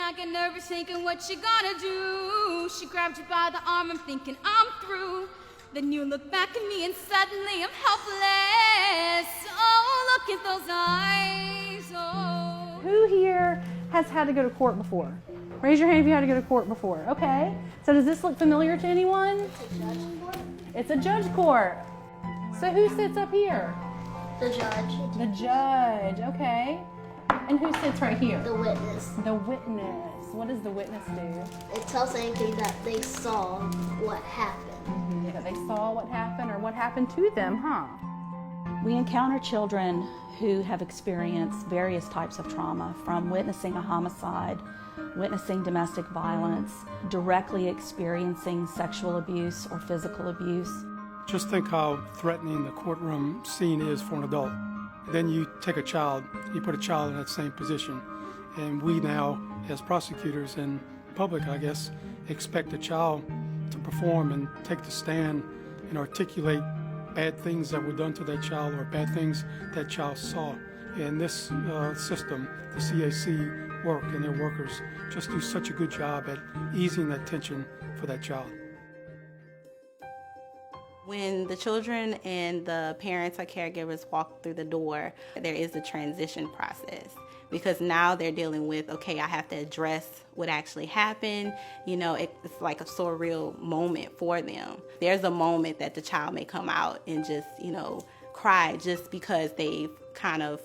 I get nervous thinking what you gonna do. She grabbed you by the arm, I'm thinking I'm through. Then you look back at me and suddenly I'm helpless. Oh, look at those eyes. Oh. Who here has had to go to court before? Raise your hand if you had to go to court before. Okay. So does this look familiar to anyone? It's a judge court. It's a judge court. So who sits up here? The judge. The judge. Okay. And who sits right here? The witness. The witness. What does the witness do? It tells anything that they saw what happened. Yeah, they saw what happened or what happened to them, huh? We encounter children who have experienced various types of trauma, from witnessing a homicide, witnessing domestic violence, directly experiencing sexual abuse or physical abuse. Just think how threatening the courtroom scene is for an adult. Then you take a child, you put a child in that same position, and we now, as prosecutors and public, I guess, expect a child to perform and take the stand and articulate bad things that were done to that child or bad things that child saw. And this system, the CAC work and their workers just do such a good job at easing that tension for that child. When the children and the parents or caregivers walk through the door, there is a transition process, because now they're dealing with, okay, I have to address what actually happened. You know, it's like a surreal moment for them. There's a moment that the child may come out and just, you know, cry just because they've kind of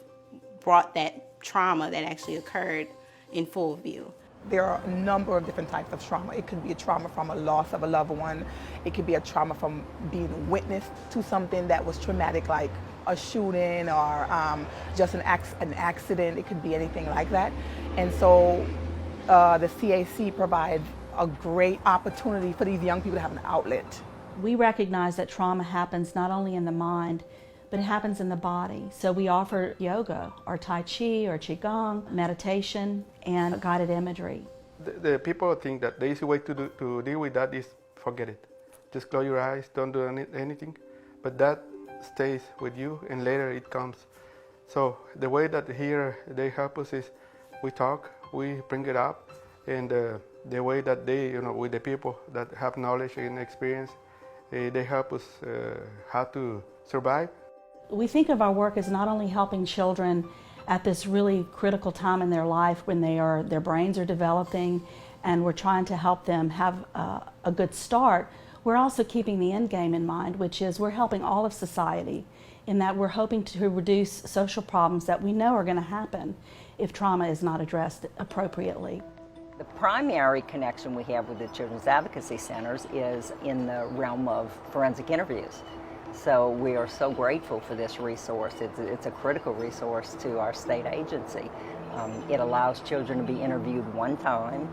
brought that trauma that actually occurred in full view. There are a number of different types of trauma. It could be a trauma from a loss of a loved one. It could be a trauma from being witness to something that was traumatic, like a shooting or just an accident. It could be anything like that. And so the CAC provides a great opportunity for these young people to have an outlet. We recognize that trauma happens not only in the mind, but it happens in the body. So we offer yoga or Tai Chi or Qigong, meditation, and guided imagery. The people think that the easy way to deal with that is forget it. Just close your eyes, don't do anything. But that stays with you and later it comes. So the way that here they help us is we talk, we bring it up, and the way that they, you know, with the people that have knowledge and experience, they help us how to survive. We think of our work as not only helping children at this really critical time in their life when their brains are developing and we're trying to help them have a good start, we're also keeping the end game in mind, which is we're helping all of society in that we're hoping to reduce social problems that we know are going to happen if trauma is not addressed appropriately. The primary connection we have with the Children's Advocacy Centers is in the realm of forensic interviews. So we are so grateful for this resource. It's a critical resource to our state agency. It allows children to be interviewed one time,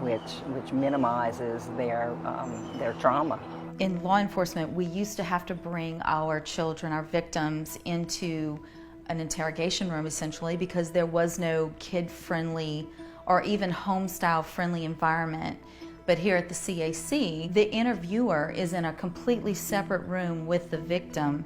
which minimizes their trauma. In law enforcement, we used to have to bring our children, our victims, into an interrogation room essentially because there was no kid-friendly or even home-style friendly environment. But here at the CAC, the interviewer is in a completely separate room with the victim,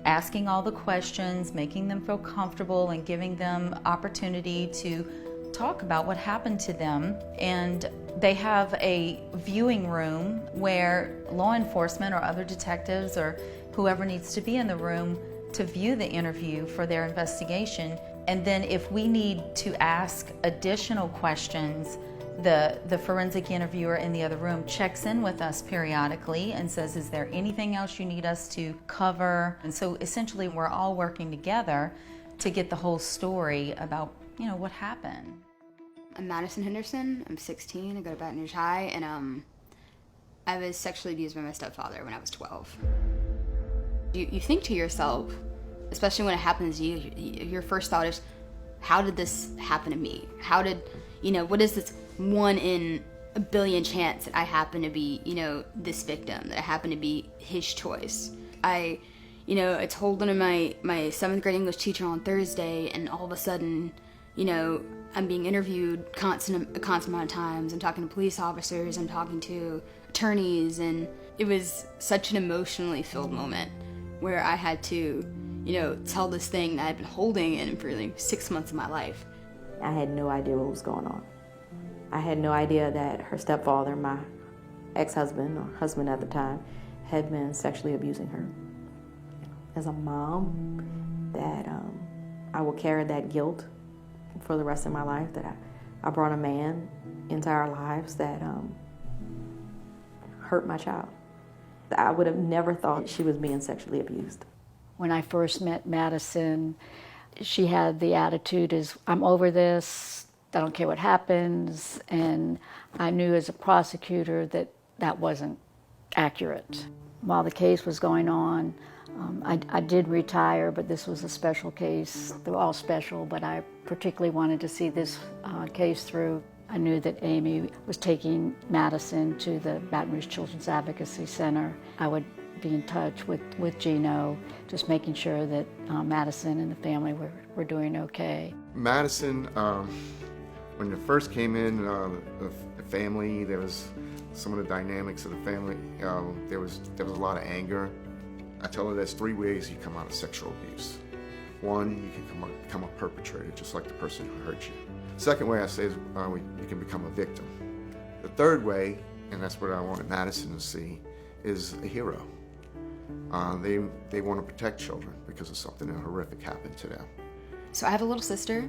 asking all the questions, making them feel comfortable and giving them opportunity to talk about what happened to them. And they have a viewing room where law enforcement or other detectives or whoever needs to be in the room to view the interview for their investigation. And then if we need to ask additional questions, the forensic interviewer in the other room checks in with us periodically and says, is there anything else you need us to cover? And so essentially we're all working together to get the whole story about, you know, what happened. I'm Madison Henderson. I'm 16. I go to Baton Rouge High, and I was sexually abused by my stepfather when I was 12. You think to yourself, especially when it happens to you, your first thought is, how did this happen to me? How did, you know, what is this 1 in a billion chance that I happen to be, you know, this victim, that I happen to be his choice? I told one of my 7th grade English teacher on Thursday, and all of a sudden, you know, I'm being interviewed a constant amount of times. I'm talking to police officers, I'm talking to attorneys, and it was such an emotionally filled moment where I had to, you know, tell this thing that I'd been holding in for like 6 months of my life. I had no idea what was going on. I had no idea that her stepfather, my ex-husband, or husband at the time, had been sexually abusing her. As a mom, that I will carry that guilt for the rest of my life, that I brought a man into our lives that hurt my child. I would have never thought she was being sexually abused. When I first met Madison, she had the attitude is, I'm over this, I don't care what happens, and I knew as a prosecutor that that wasn't accurate. While the case was going on, I did retire, but this was a special case. They're all special, but I particularly wanted to see this case through. I knew that Amy was taking Madison to the Baton Rouge Children's Advocacy Center. I would be in touch with Gino, just making sure that Madison and the family were doing okay. Madison, when it first came in, the family, there was some of the dynamics of the family. There was a lot of anger. I tell her there's 3 ways you come out of sexual abuse. 1, you can become a perpetrator, just like the person who hurt you. Second way I say is you can become a victim. The third way, and that's what I wanted Madison to see, is a hero. They want to protect children because of something horrific happened to them. So I have a little sister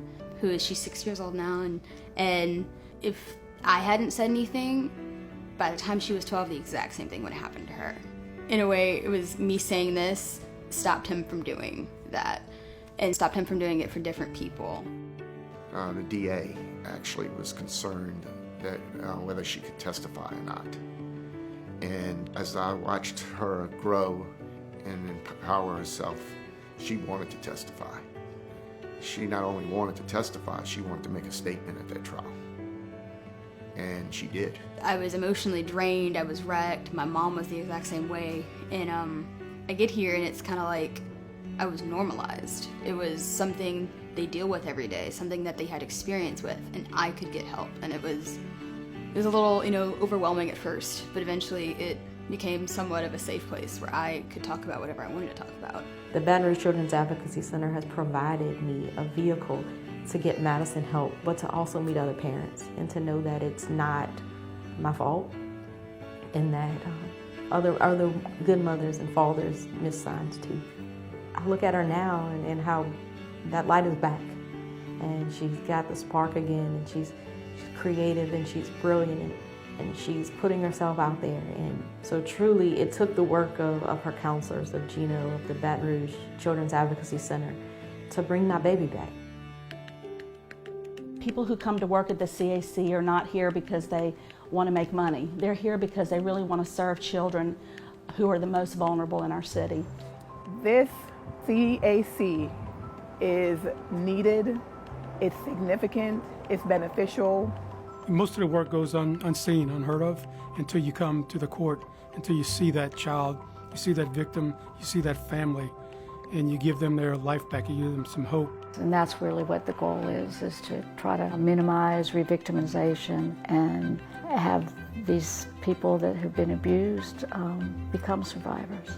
she's 6 years old now, and if I hadn't said anything, by the time she was 12, the exact same thing would have happened to her. In a way, it was me saying this stopped him from doing that, and stopped him from doing it for different people. The DA actually was concerned that whether she could testify or not. And as I watched her grow and empower herself, she wanted to testify. She not only wanted to testify, she wanted to make a statement at that trial. And she did. I was emotionally drained, I was wrecked, my mom was the exact same way, and I get here and it's kind of like I was normalized. It was something they deal with every day, something that they had experience with, and I could get help. And it was a little, overwhelming at first, but eventually it became somewhat of a safe place where I could talk about whatever I wanted to talk about. The Baton Rouge Children's Advocacy Center has provided me a vehicle to get Madison help, but to also meet other parents and to know that it's not my fault, and that other good mothers and fathers miss signs too. I look at her now and how that light is back, and she's got the spark again, and she's creative and she's brilliant, and she's putting herself out there. And so truly it took the work of her counselors, of Gino, of the Baton Rouge Children's Advocacy Center, to bring my baby back. People who come to work at the CAC are not here because they want to make money. They're here because they really want to serve children who are the most vulnerable in our city. This CAC is needed, it's significant, it's beneficial. Most of the work goes unseen, unheard of, until you come to the court, until you see that child, you see that victim, you see that family, and you give them their life back, you give them some hope. And that's really what the goal is to try to minimize re-victimization and have these people that have been abused become survivors.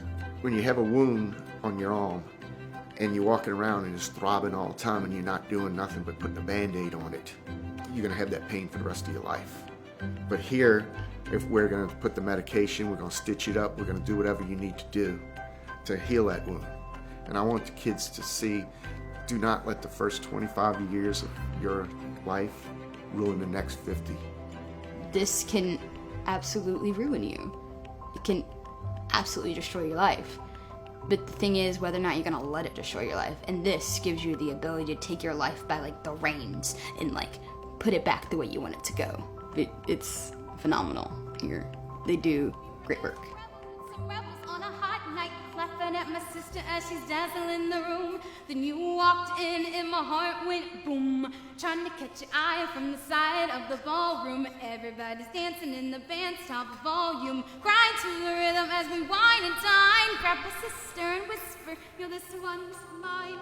When you have a wound on your arm and you're walking around and it's throbbing all the time and you're not doing nothing but putting a Band-Aid on it, you're going to have that pain for the rest of your life. But here, if we're going to put the medication, we're going to stitch it up, we're going to do whatever you need to do to heal that wound. And I want the kids to see, do not let the first 25 years of your life ruin the next 50. This can absolutely ruin you. It can absolutely destroy your life. But the thing is whether or not you're gonna let it destroy your life. And this gives you the ability to take your life by the reins and put it back the way you want it to go. It's phenomenal here. They do great work. On a hot night, laughing at my sister as she's dancing in the room. Then you walked in and my heart went boom. Trying to catch your eye from the side of the ballroom. Everybody's dancing in the band's top volume. Crying to the rhythm as we wine and dine. Grab a sister and whisper, you're this one's mine.